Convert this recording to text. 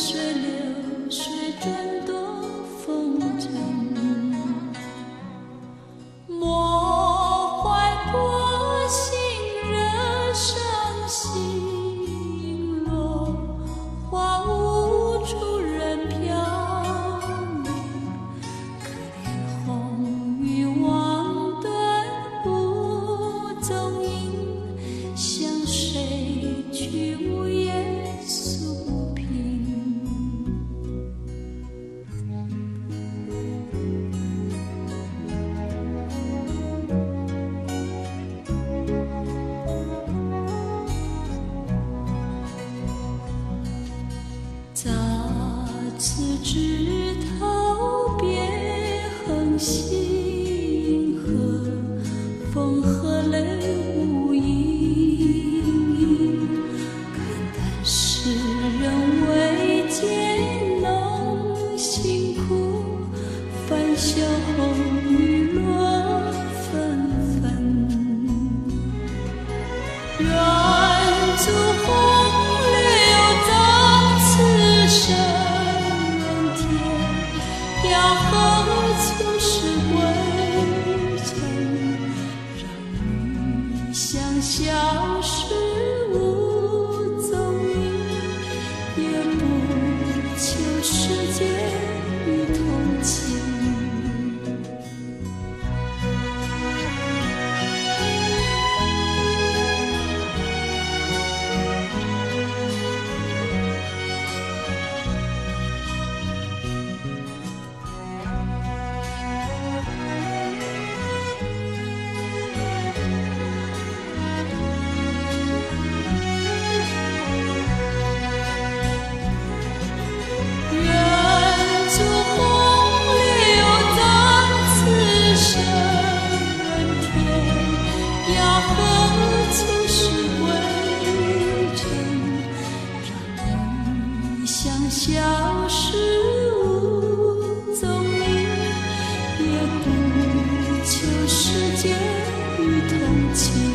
水流水转多风筝，莫怀薄情惹伤心，落花无处任飘零，可怜红云望断无踪影，向谁去无言诉平。杂刺枝头别横行，和风和泪无影，看淡世人未见浓辛苦，翻袖雨落纷纷，愿足红深人天，要何处是归程？让你想消失无踪影，也不求世间与同情。消失无踪影，也不求世间与同情。